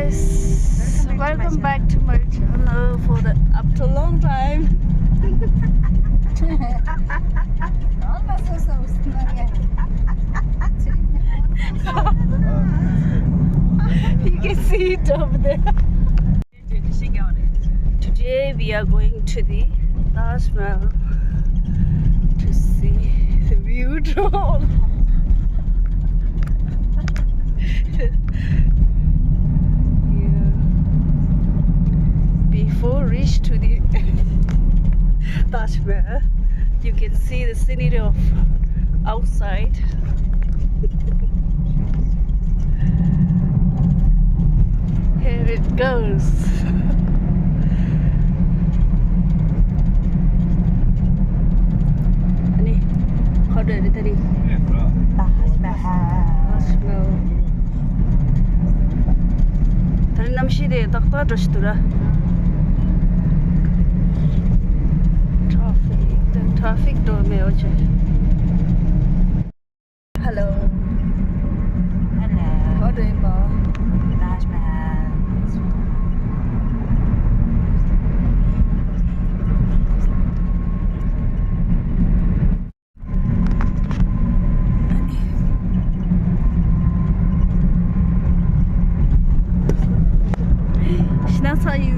guys, welcome back to my channel for the after a long time. You can see it over there. Today we are going to the Taj Mahal to see the view drone. Before reach to the Taj Mahal, you can see the scenery of outside. Here it goes. Ani, how do I do it? Taj Mahal. Tadi namshi de takta drashtura. Traffic door में हो जाए. Hello. Hello. How do you go? Taj Mahal. 신나사유.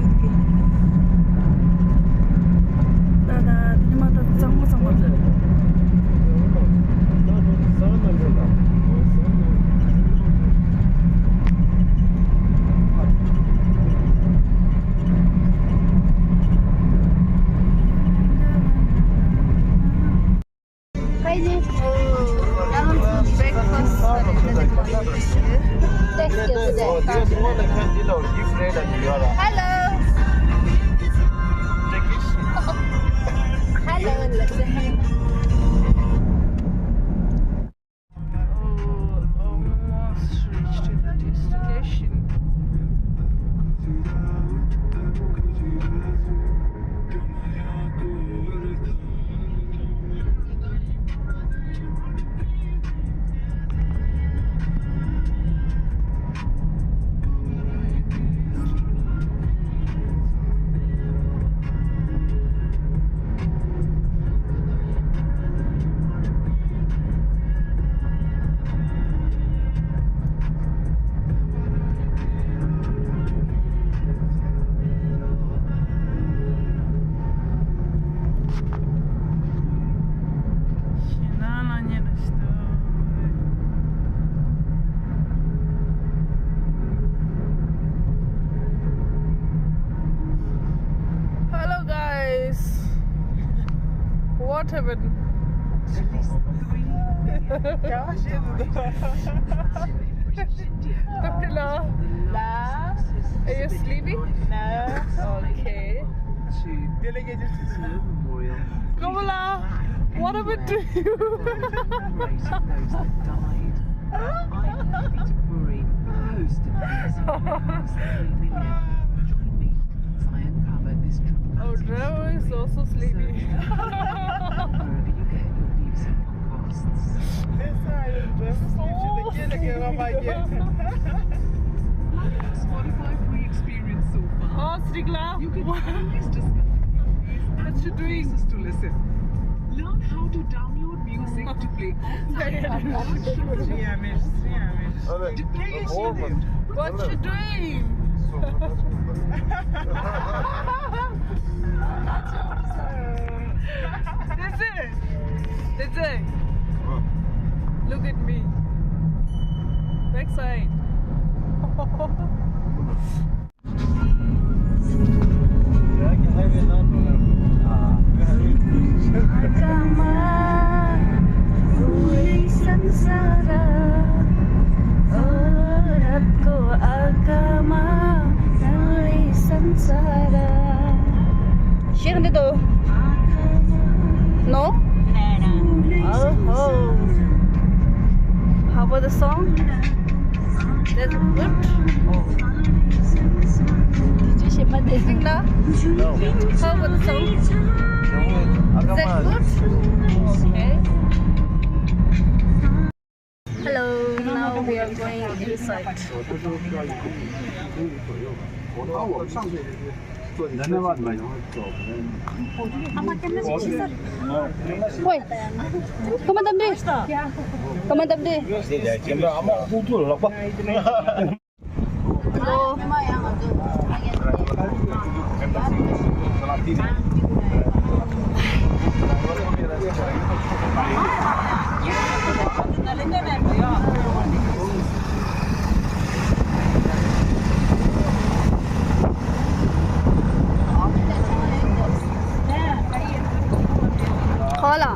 What happened? La, are you sleepy? No. Okay. Kamala, what happened to you? Oh, driver is also sleepy. Oh, Strigla, what you doing? To listen. Learn how to download music to play. What you doing? That's it. Look at me. Backside. No? Oh. How about the song? That's good. Did you share my dancing now? No. How about the song? Is that good? Okay. Hello. Now we are going inside. Woi, kemana tadi? Kemana tadi? Hello. Hola.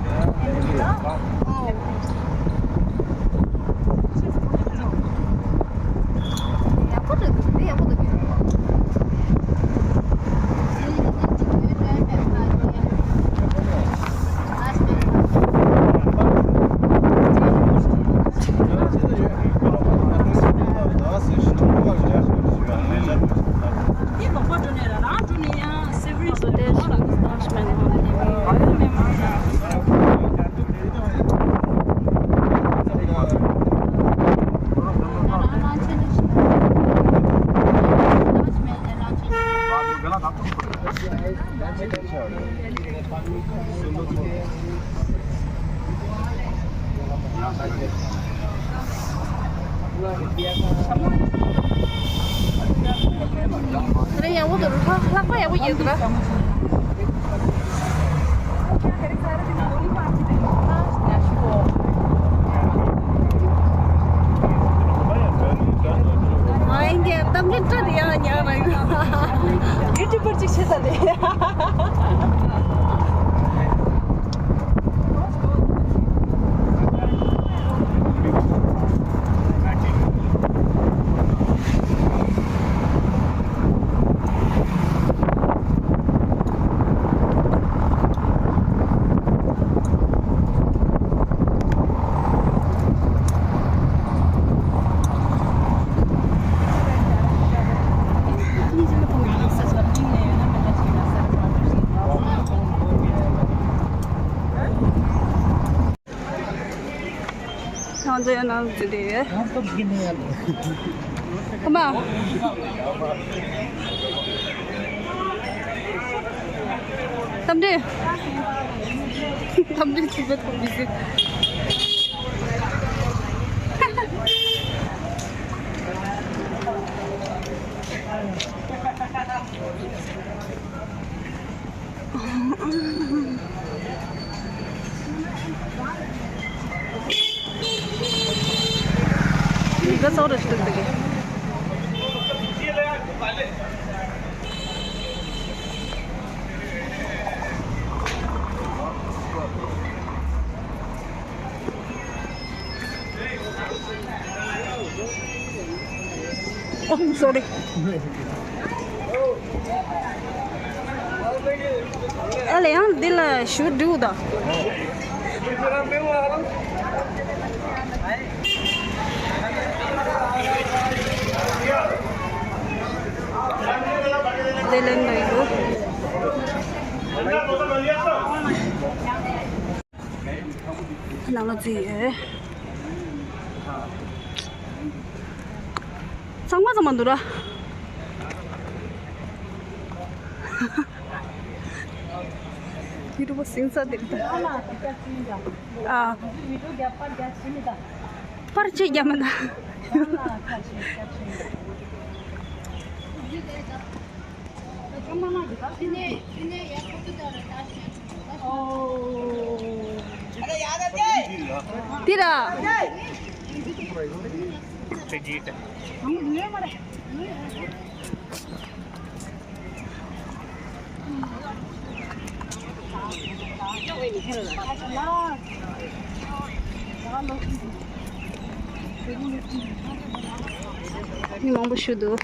Đây nhà có được lắc quá ya bây giờ đó. Anh kia tâm rất rất đi nhà này. YouTuber 찍혀서 돼. Hadi yanalım diye. Ama. Tamam. Tamam 집에 또 비슷. 이거 서울에 주던 되게. Oh, sorry. Allez, hein, dès la chute d'eau. Lên này nữa. Nào là gì ấy? Xong quá rồi mà được. 유튜브 신사들이다. 아. 파르치 야만다. Tira. Ini mau bersyudu.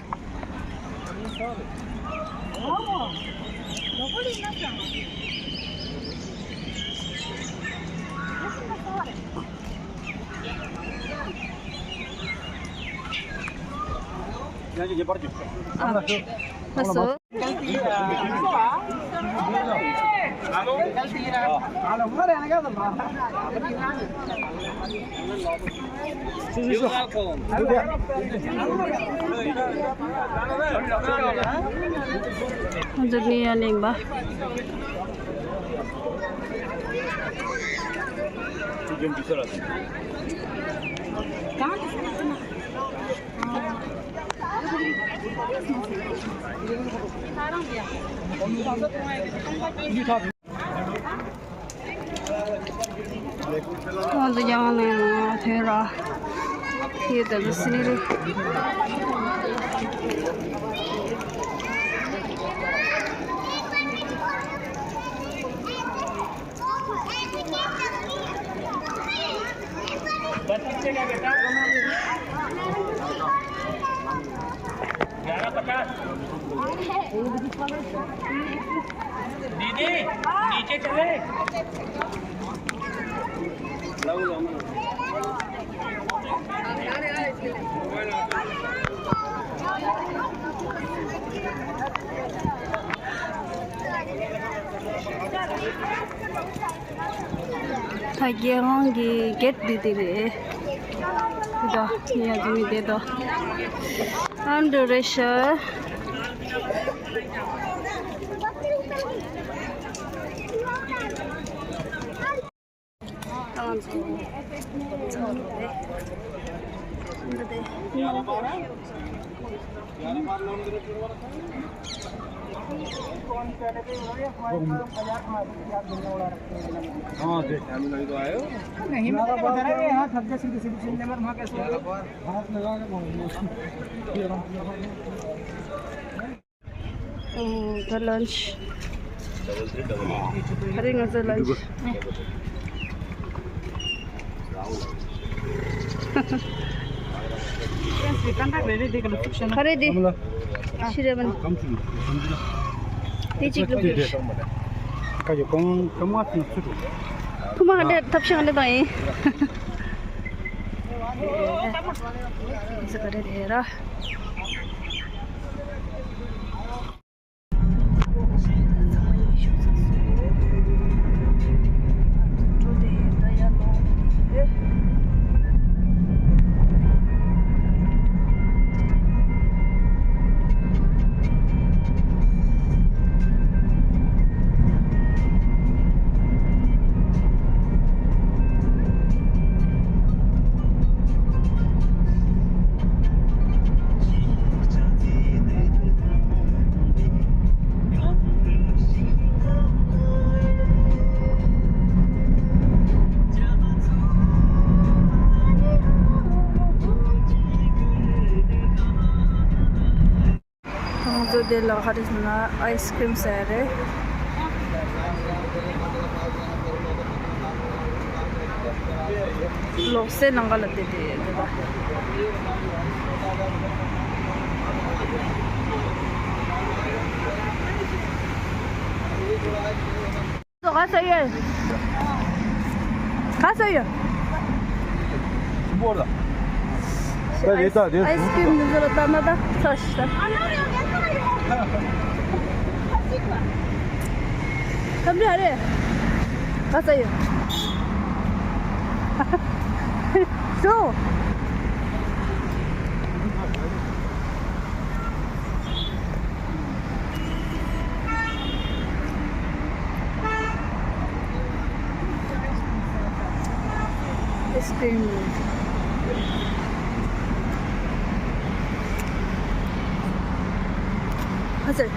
Masuk. Jadi aning ba? Hadi jangan yang thera. Kita di sini deh. दीदी नीचे चले Tagihangi get didire. Dah, ni admi de do. Under pressure. The lunch. Having a lunch. Ready? Shiraman. Teaching location. Kayo kamu at nasudo. Kuma ada tapsang ada bai. Bisa kada dera. De la harisna ice cream sare lo se nangal de da to kasaya Burada. ice cream nuzul tamada taşta Kamri hari, kasih. So, ice cream. Kasih.